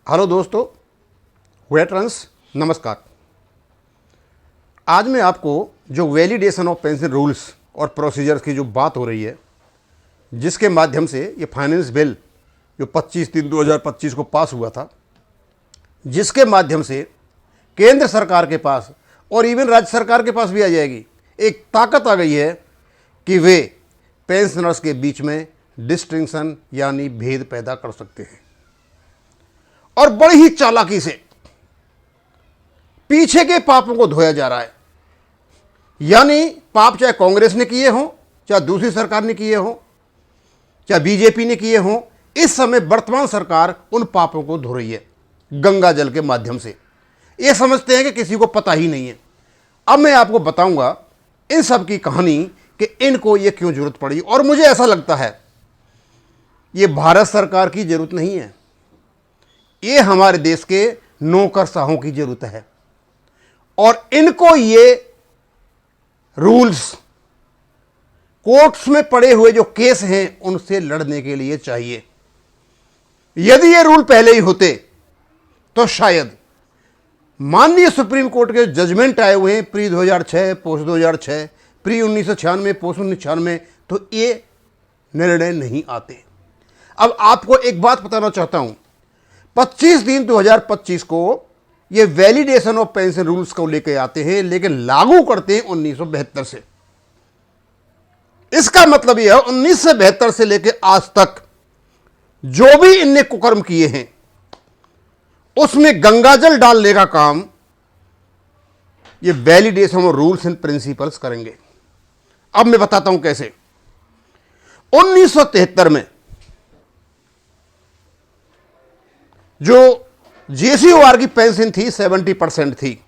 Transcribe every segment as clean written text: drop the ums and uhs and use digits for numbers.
Hello दोस्तों, veterans नमस्कार। आज मैं आपको जो वैलिडेशन ऑफ पेंशन रूल्स और प्रोसीजर्स की जो बात हो रही है, जिसके माध्यम से ये फाइनेंस बिल जो 25/3/2025 को पास हुआ था, जिसके माध्यम से केंद्र सरकार के पास और इवन राज्य सरकार के पास भी आ जाएगी, एक ताकत आ गई है कि वे पेंशनर्स के बीच में डिस्टिंक्शन यानी भेद पैदा कर सकते हैं और बड़ी ही चालाकी से पीछे के पापों को धोया जा रहा है। यानी पाप चाहे कांग्रेस ने किए हों, चाहे दूसरी सरकार ने किए हों, चाहे बीजेपी ने किए हों, इस समय वर्तमान सरकार उन पापों को धो रही है गंगा जल के माध्यम से। ये समझते हैं कि किसी को पता ही नहीं है। अब मैं आपको बताऊंगा इन सब की कहानी कि इनको ये क्यों जरूरत पड़ी, और मुझे ऐसा लगता है ये भारत सरकार की जरूरत नहीं है, ये हमारे देश के नौकरशाहों की जरूरत है। और इनको ये रूल्स कोर्ट्स में पड़े हुए जो केस हैं उनसे लड़ने के लिए चाहिए। यदि ये रूल पहले ही होते तो शायद माननीय सुप्रीम कोर्ट के जजमेंट आए हुए हैं प्री 2006, पोस्ट 2006, प्री 1996, पोस्ट 1996, तो ये निर्णय नहीं आते। अब आपको एक बात बताना चाहता हूं, 25/3/2025 को ये वैलिडेशन ऑफ पेंशन रूल्स को लेकर आते हैं, लेकिन लागू करते हैं 1972 से। इसका मतलब यह है 1972 से लेकर आज तक जो भी इनने कुकर्म किए हैं उसमें गंगाजल डालने का काम ये validation of rules and principles करेंगे। अब मैं बताता हूं कैसे। 1973 में जो जेसीओआर की पेंशन थी 70% थी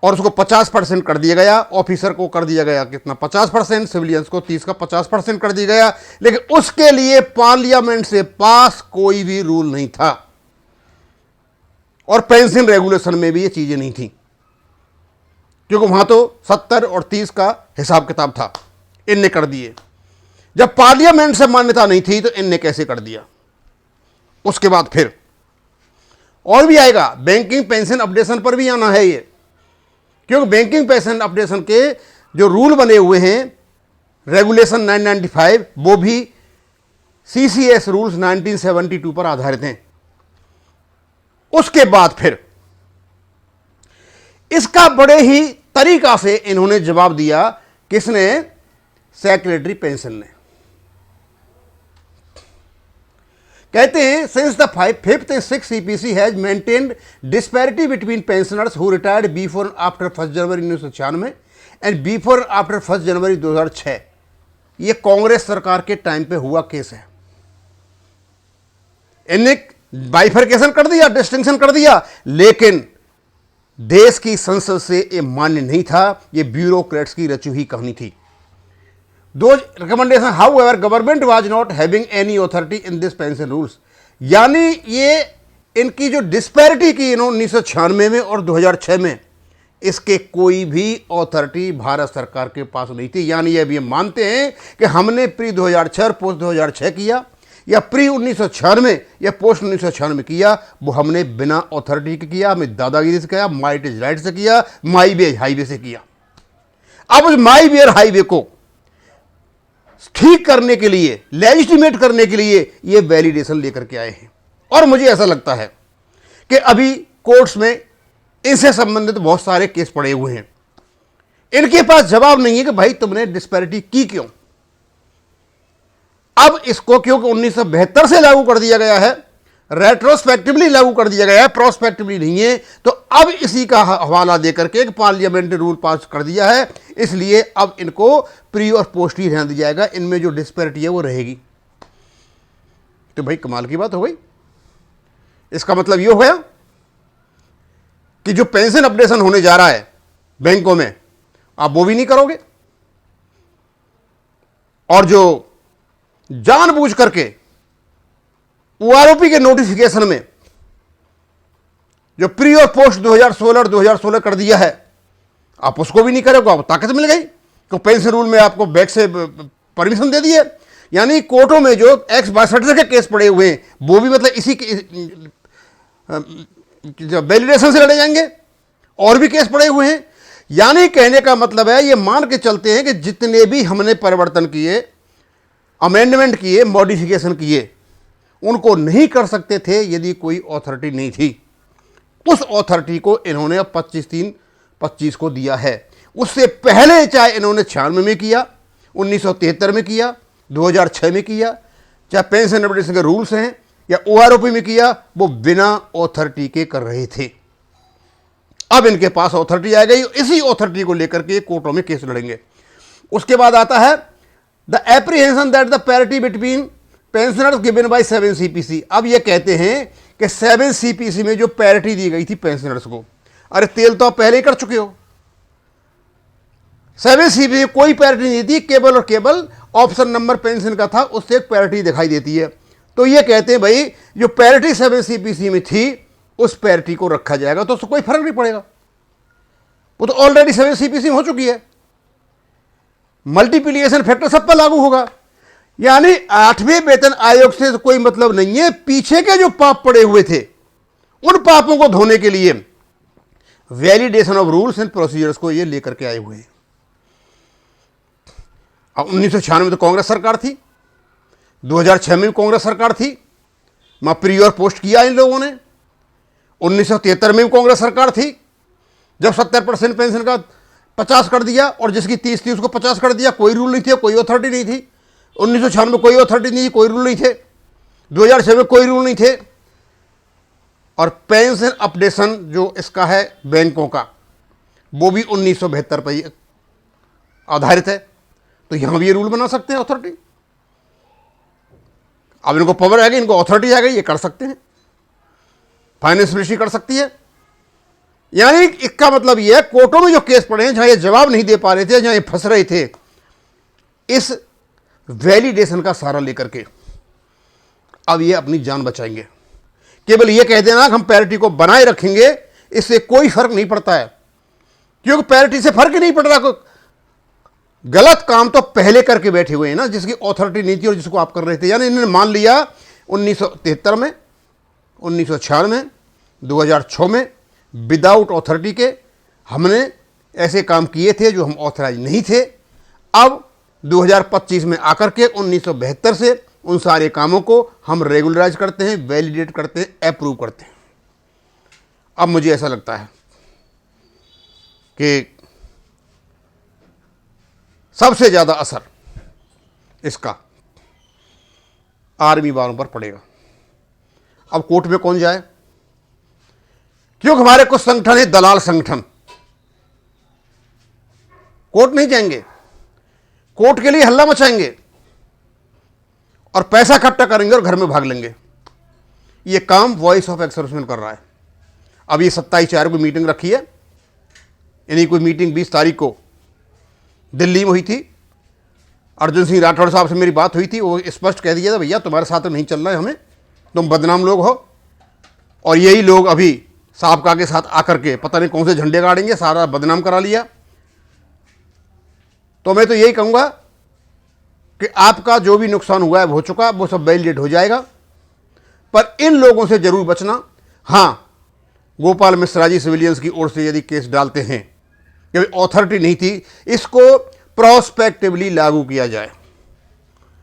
और उसको 50% कर दिया गया। ऑफिसर को कर दिया गया कितना, 50%, सिविलियंस को 30 का 50% कर दिया गया। लेकिन उसके लिए पार्लियामेंट से पास कोई भी रूल नहीं था और पेंशन रेगुलेशन में भी ये चीजें नहीं थी, क्योंकि वहां तो 70 और 30 का हिसाब किताब था। इनने कर दिए। जब पार्लियामेंट से मान्यता नहीं थी तो इनने कैसे कर दिया। उसके बाद फिर और भी आएगा, बैंकिंग पेंशन अपडेशन पर भी आना है ये, क्योंकि बैंकिंग पेंशन अपडेशन के जो रूल बने हुए हैं रेगुलेशन 995 वो भी सीसीएस रूल्स 1972 पर आधारित हैं। उसके बाद फिर इसका बड़े ही तरीका से इन्होंने जवाब दिया। किसने? सेक्रेटरी पेंशन ने। कहते हैं since the 5th and 6th CPC has maintained disparity between pensioners who retired before and after 1 January 1996 and before after 1 जनवरी 2006। ये कांग्रेस सरकार के टाइम पे हुआ केस है। इन्हें बाइफरकेशन कर दिया, डिस्टिंक्शन कर दिया, लेकिन देश की संसद से ये मान्य नहीं था। ये ब्यूरोक्रेट्स की रची हुई कहानी थी। Those recommendation, however, government was not having any authority in this pension rules। यानी ये इनकी जो डिस्पैरिटी की इन्होंने 1996 में और 2006 में, इसके कोई भी अथॉरिटी भारत सरकार के पास नहीं थी। यानी ये भी मानते हैं कि हमने प्री 2006 और पोस्ट 2006 किया या प्री 1996 या पोस्ट 1996 में किया, वो हमने बिना अथॉरिटी के किया, हमने दादागिरी से किया, माइट इज राइट से किया, माई वे हाईवे से किया। अब उस माई वेयर हाईवे को ठीक करने के लिए, लेजिटिमेट करने के लिए ये वैलिडेशन लेकर के आए हैं। और मुझे ऐसा लगता है कि अभी कोर्ट्स में इनसे संबंधित बहुत सारे केस पड़े हुए हैं। इनके पास जवाब नहीं है कि भाई तुमने डिस्पैरिटी की क्यों। अब इसको क्योंकि 1972 से लागू कर दिया गया है, रेट्रोस्पेक्टिवली लागू कर दिया गया है, प्रोस्पेक्टिवली नहीं है, तो अब इसी का हवाला देकर के एक पार्लियामेंट रूल पास कर दिया है। इसलिए अब इनको प्री और पोस्ट ही रहने दिया जाएगा, इनमें जो डिस्पैरिटी है वो रहेगी। तो भाई कमाल की बात हो गई। इसका मतलब ये हो गया कि जो पेंशन अपडेशन होने जा रहा है बैंकों में, आप वो भी नहीं करोगे, और जो जानबूझ करके ओआरओपी के नोटिफिकेशन में जो प्री और पोस्ट 2016 और 2016 कर दिया है, आप उसको भी नहीं करोगे। आपको ताकत मिल गई तो पेंशन रूल में आपको बैक से परमिशन दे दी है यानी कोर्टों में जो X62 के केस पड़े हुए हैं वो भी मतलब इसी वैलिडेशन से लड़े जाएंगे, और भी केस पड़े हुए हैं। यानी कहने का मतलब है, ये मान के चलते हैं कि जितने भी हमने परिवर्तन किए, अमेंडमेंट किए, मॉडिफिकेशन किए, उनको नहीं कर सकते थे यदि कोई अथॉरिटी नहीं थी। उस अथॉरिटी को इन्होंने अब 25/3/25 को दिया है। उससे पहले चाहे इन्होंने 96 में किया, 1973 में किया, 2006 में किया, चाहे पेंशन एडमिनिस्ट्रेशन के रूल्स हैं या OROP में किया, वो बिना अथॉरिटी के कर रहे थे। अब इनके पास अथॉरिटी आ गई, इसी अथॉरिटी को लेकर के कोर्टों में केस लड़ेंगे। उसके बाद आता है the apprehension that the parity between pensioners given by 7 CPC। अब ये कहते हैं कि 7 CPC में जो पैरिटी दी गई थी पेंशनर्स को, अरे तेल तो आप पहले ही कर चुके हो। 7 CPC में कोई पैरिटी नहीं थी, केवल और केवल ऑप्शन नंबर पेंशन का था, उससे एक पैरिटी दिखाई देती है। तो ये कहते हैं भाई जो पैरिटी 7 CPC में थी उस पैरिटी को रखा जाएगा, तो उससे कोई फर्क नहीं पड़ेगा, वो तो ऑलरेडी 7 CPC में हो चुकी है। मल्टीप्लिकेशन फैक्टर सब पर लागू होगा। यानी 8वें वेतन आयोग से तो कोई मतलब नहीं है, पीछे के जो पाप पड़े हुए थे उन पापों को धोने के लिए validation of rules and procedures को ये लेकर के आए हुए हैं। अब 1996 में तो कांग्रेस सरकार थी, 2006 में भी कांग्रेस सरकार थी, वहां प्री और पोस्ट किया इन लोगों ने। 1973 में भी कांग्रेस सरकार थी, जब 70% पेंशन का 50 कर दिया, और जिसकी 30 थी उसको 50 कर दिया। कोई रूल नहीं थे, कोई अथॉरिटी नहीं थी। 1996 में कोई अथॉरिटी नहीं थी, कोई रूल नहीं थे। 2006 में कोई रूल नहीं थे। और पेंशन अपडेशन जो इसका है बैंकों का, वो भी 1972 पर ही आधारित है। तो यहां भी ये रूल बना सकते हैं अथॉरिटी। अब इनको पावर आ गई, इनको अथॉरिटी आ गई, ये कर सकते हैं। फाइनेंस मिनिस्ट्री कर सकती है। यानी इसका मतलब यह है, कोर्टों में जो केस पड़े हैं, जहां ये जवाब नहीं दे पा रहे थे, जहां ये फंस रहे थे, इस वैलिडेशन का सहारा लेकर के अब ये अपनी जान बचाएंगे। केवल ये कह देना कि हम पैरिटी को बनाए रखेंगे, इससे कोई फर्क नहीं पड़ता है, क्योंकि पैरिटी से फर्क ही नहीं पड़ रहा। गलत काम तो पहले करके बैठे हुए हैं ना, जिसकी अथॉरिटी नहीं थी और जिसको आप कर रहे थे। यानी इन्होंने मान लिया 1973 में, 1996 में, 2006 में विदाउट अथॉरिटी के हमने ऐसे काम किए थे जो हम ऑथराइज नहीं थे। अब 2025 में आकर के 1972 से उन सारे कामों को हम रेगुलराइज करते हैं, वैलिडेट करते हैं, अप्रूव करते हैं। अब मुझे ऐसा लगता है कि सबसे ज़्यादा असर इसका आर्मी वालों पर पड़ेगा। अब कोर्ट में कौन जाए, क्योंकि हमारे कुछ संगठन है दलाल संगठन, कोर्ट नहीं जाएंगे, कोर्ट के लिए हल्ला मचाएंगे और पैसा इकट्ठा करेंगे और घर में भाग लेंगे। ये काम वॉइस ऑफ एक्सर्विसमैन कर रहा है। अब ये 27/4 को मीटिंग रखी है, यानी कोई मीटिंग 20 तारीख को दिल्ली में हुई थी। अर्जुन सिंह राठौड़ साहब से मेरी बात हुई थी, वो स्पष्ट कह दिया था भैया तुम्हारे साथ नहीं चलना है हमें, तुम बदनाम लोग हो। और यही लोग अभी साहबका के साथ आकर के पता नहीं कौन से झंडे गाड़ेंगे, सारा बदनाम करा लिया। तो मैं तो यही कहूँगा कि आपका जो भी नुकसान हुआ है हो चुका, वो सब वैलिडेट हो जाएगा, पर इन लोगों से जरूर बचना। हाँ, गोपाल मिश्रा जी सिविलियंस की ओर से यदि केस डालते हैं, क्योंकि अथॉरिटी नहीं थी, इसको प्रोस्पेक्टिवली लागू किया जाए।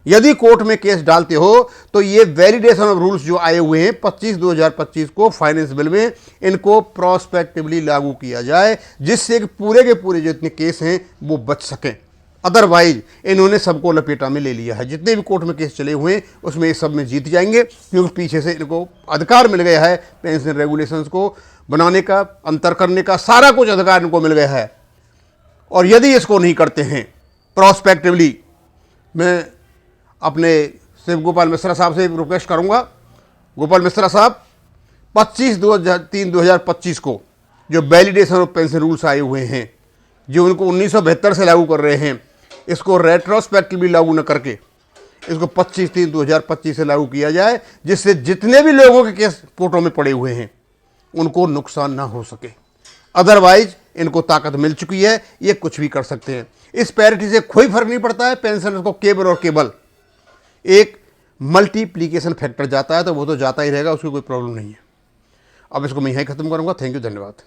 यदि कोर्ट में केस डालते हो तो ये वैलिडेशन ऑफ रूल्स जो आए हुए हैं 25/2025 को फाइनेंस बिल में, इनको प्रोस्पेक्टिवली लागू किया जाए, जिससे कि पूरे के पूरे जितने केस हैं वो बच सकें। अदरवाइज इन्होंने सबको लपेटा में ले लिया है। जितने भी कोर्ट में केस चले हुए हैं उसमें ये सब में जीत जाएंगे, क्योंकि पीछे से इनको अधिकार मिल गया है पेंशन रेगुलेशंस को बनाने का, अंतर करने का, सारा कुछ अधिकार इनको मिल गया है। और यदि इसको नहीं करते हैं प्रोस्पेक्टिवली, मैं अपने शिव गोपाल मिश्रा साहब से रिक्वेस्ट करूंगा, गोपाल मिश्रा साहब 25/3/2025 को जो वैलिडेशन ऑफ पेंशन रूल्स आए हुए हैं, जो उनको 1972 से लागू कर रहे हैं, इसको रेट्रोस्पेक्टिवली लागू न करके इसको 25/3/2025 से लागू किया जाए, जिससे जितने भी लोगों के केस कोर्टों में पड़े हुए हैं उनको नुकसान ना हो सके। अदरवाइज इनको ताकत मिल चुकी है, ये कुछ भी कर सकते हैं। इस पैरिटी से कोई फर्क नहीं पड़ता है। पेंशन को केवल और केवल एक मल्टीप्लीकेशन फैक्टर जाता है तो वो तो जाता ही रहेगा, उसकी कोई प्रॉब्लम नहीं है। अब इसको मैं यहीं ख़त्म करूँगा। थैंक यू, धन्यवाद।